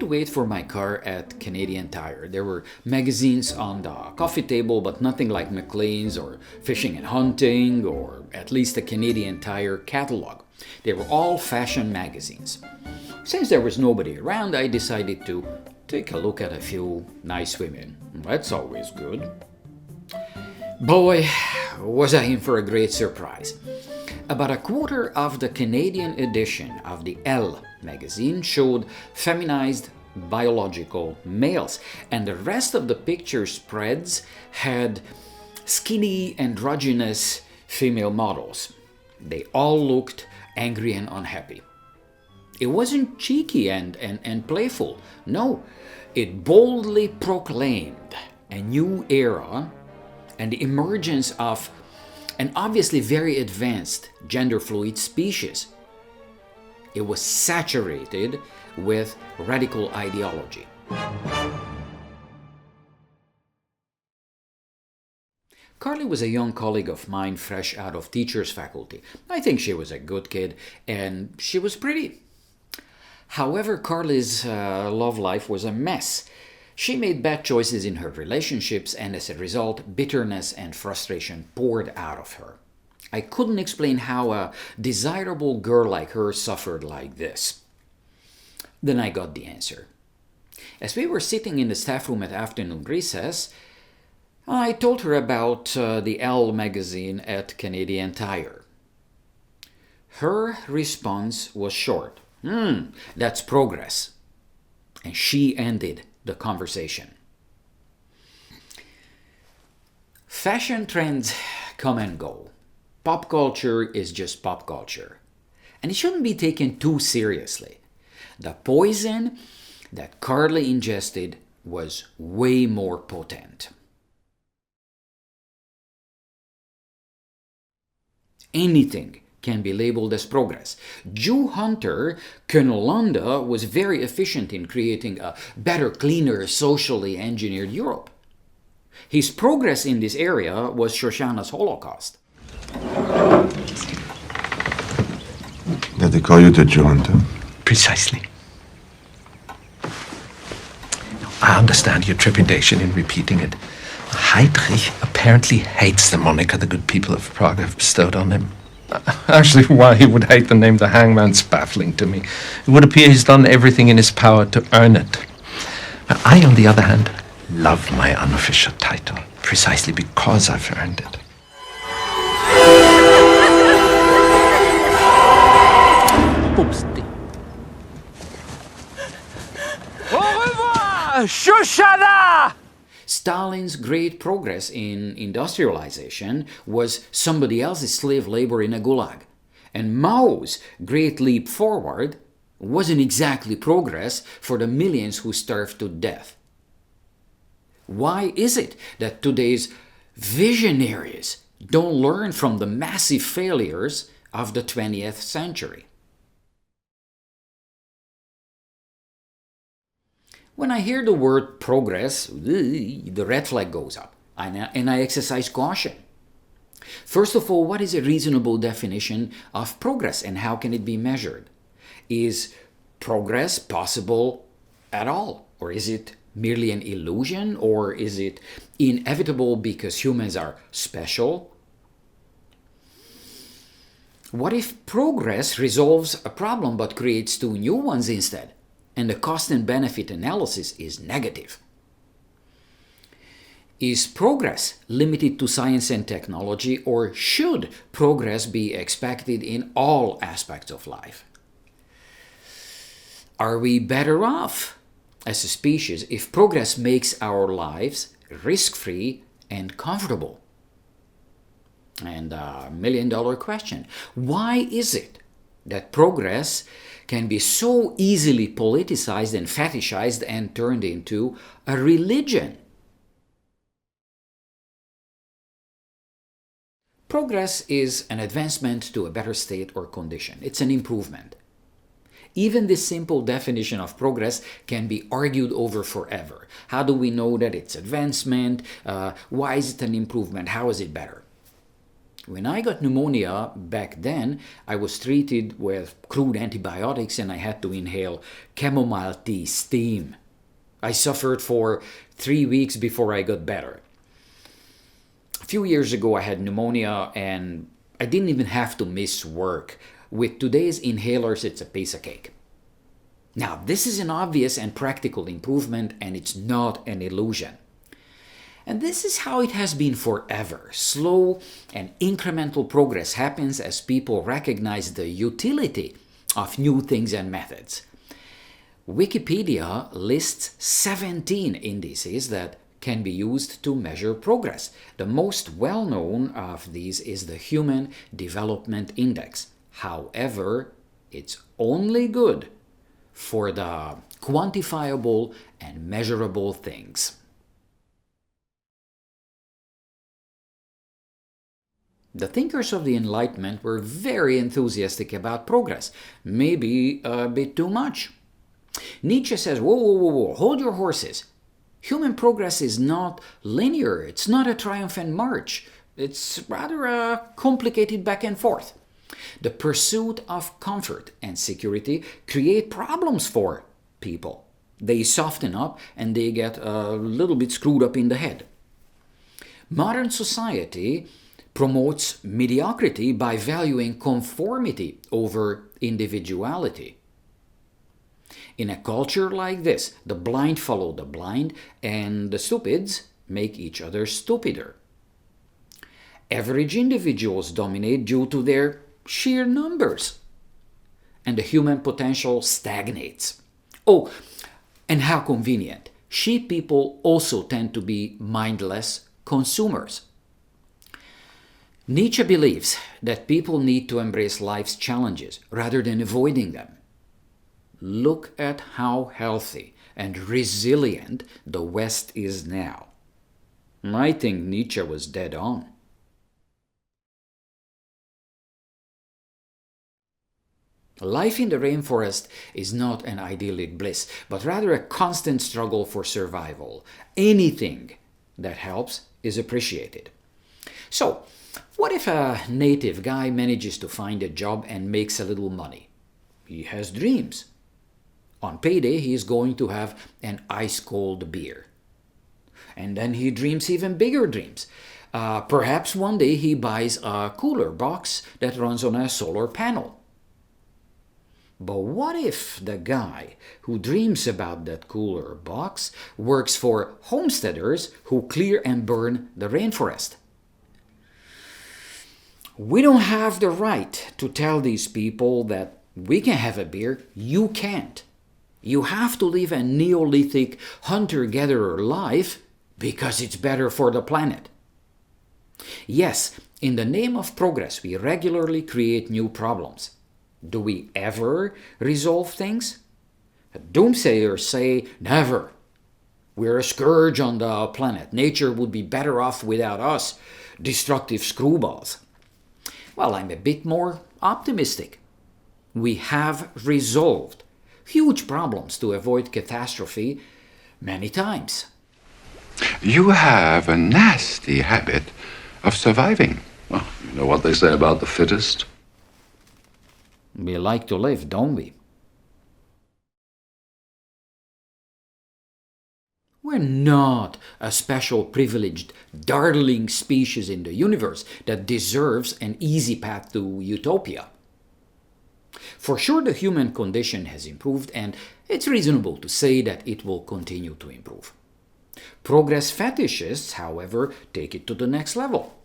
wait for my car at Canadian Tire. There were magazines on the coffee table, but nothing like Maclean's or Fishing and Hunting, or at least the Canadian Tire catalog. They were all fashion magazines. Since there was nobody around, I decided to take a look at a few nice women. That's always good. Boy, was I in for a great surprise. About a quarter of the Canadian edition of the Elle magazine showed feminized biological males, and the rest of the picture spreads had skinny, androgynous female models. They all looked angry and unhappy. It wasn't cheeky and playful. No, it boldly proclaimed a new era and the emergence of an obviously very advanced gender-fluid species. It was saturated with radical ideology. Carly was a young colleague of mine fresh out of teacher's faculty. I think she was a good kid, and she was pretty. However, Carly's love life was a mess. She made bad choices in her relationships, and as a result, bitterness and frustration poured out of her. I couldn't explain how a desirable girl like her suffered like this. Then I got the answer. As we were sitting in the staff room at afternoon recess, I told her about the Elle magazine at Canadian Tire. Her response was short. That's progress. And she ended the conversation. Fashion trends come and go. Pop culture is just pop culture. And it shouldn't be taken too seriously. The poison that Carly ingested was way more potent. Anything can be labeled as progress. Jew hunter Colonel Landa was very efficient in creating a better, cleaner, socially engineered Europe. His progress in this area was Shoshana's Holocaust. Did they call you the Jew hunter? Precisely. I understand your trepidation in repeating it. Heydrich apparently hates the moniker the good people of Prague have bestowed on him. Actually, why he would hate the name the hangman's baffling to me. It would appear he's done everything in his power to earn it. But I, on the other hand, love my unofficial title, precisely because I've earned it. Oopsie. Au revoir, Shoshana! Stalin's great progress in industrialization was somebody else's slave labor in a gulag. And Mao's great leap forward wasn't exactly progress for the millions who starved to death. Why is it that today's visionaries don't learn from the massive failures of the 20th century? When I hear the word progress, the red flag goes up, and I exercise caution. First of all, what is a reasonable definition of progress, and how can it be measured? Is progress possible at all? Or is it merely an illusion? Or is it inevitable because humans are special? What if progress resolves a problem but creates two new ones instead? And the cost and benefit analysis is negative. Is progress limited to science and technology, or should progress be expected in all aspects of life? Are we better off as a species if progress makes our lives risk-free and comfortable? And a million-dollar question: why is it that progress can be so easily politicized and fetishized and turned into a religion? Progress is an advancement to a better state or condition. It's an improvement. Even this simple definition of progress can be argued over forever. How do we know that it's advancement? Why is it an improvement? How is it better? When I got pneumonia back then, I was treated with crude antibiotics and I had to inhale chamomile tea steam. I suffered for 3 weeks before I got better. A few years ago, I had pneumonia and I didn't even have to miss work. With today's inhalers, it's a piece of cake. Now, this is an obvious and practical improvement, and it's not an illusion. And this is how it has been forever. Slow and incremental progress happens as people recognize the utility of new things and methods. Wikipedia lists 17 indices that can be used to measure progress. The most well-known of these is the Human Development Index. However, it's only good for the quantifiable and measurable things. The thinkers of the Enlightenment were very enthusiastic about progress, maybe a bit too much. Nietzsche says, whoa, hold your horses. Human progress is not linear, it's not a triumphant march, it's rather a complicated back and forth. The pursuit of comfort and security create problems for people. They soften up and they get a little bit screwed up in the head. Modern society promotes mediocrity by valuing conformity over individuality. In a culture like this, the blind follow the blind and the stupids make each other stupider. Average individuals dominate due to their sheer numbers, and the human potential stagnates. Oh, and how convenient. Sheep people also tend to be mindless consumers. Nietzsche believes that people need to embrace life's challenges rather than avoiding them. Look at how healthy and resilient the West is now. I think Nietzsche was dead on. Life in the rainforest is not an idyllic bliss, but rather a constant struggle for survival. Anything that helps is appreciated. So, what if a native guy manages to find a job and makes a little money? He has dreams. On payday, he is going to have an ice-cold beer. And then he dreams even bigger dreams. Perhaps one day he buys a cooler box that runs on a solar panel. But what if the guy who dreams about that cooler box works for homesteaders who clear and burn the rainforest? We don't have the right to tell these people that we can have a beer, you can't. You have to live a Neolithic hunter-gatherer life because it's better for the planet. Yes, in the name of progress, we regularly create new problems. Do we ever resolve things? Doomsayers say never. We're a scourge on the planet. Nature would be better off without us, destructive screwballs. Well, I'm a bit more optimistic. We have resolved huge problems to avoid catastrophe many times. You have a nasty habit of surviving. Well, you know what they say about the fittest? We like to live, don't we? We're not a special privileged darling species in the universe that deserves an easy path to utopia. For sure, the human condition has improved, and it's reasonable to say that it will continue to improve. Progress fetishists, however, take it to the next level.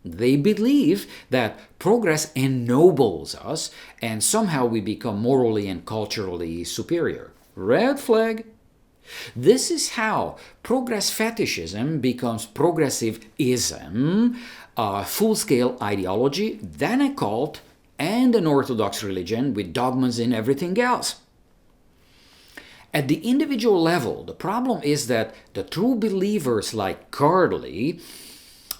They believe that progress ennobles us and somehow we become morally and culturally superior. Red flag. This is how progress fetishism becomes progressivism, a full-scale ideology, then a cult, and an orthodox religion with dogmas and everything else. At the individual level, the problem is that the true believers like Carly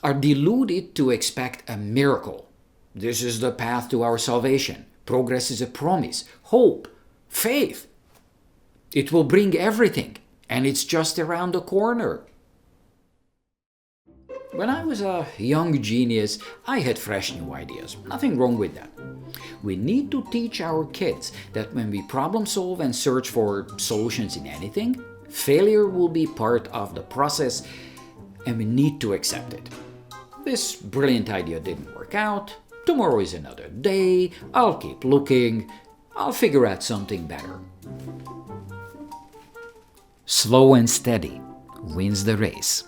are deluded to expect a miracle. This is the path to our salvation. Progress is a promise, hope, faith. It will bring everything, and it's just around the corner. When I was a young genius, I had fresh new ideas. Nothing wrong with that. We need to teach our kids that when we problem solve and search for solutions in anything, failure will be part of the process and we need to accept it. This brilliant idea didn't work out. Tomorrow is another day. I'll keep looking. I'll figure out something better. Slow and steady wins the race.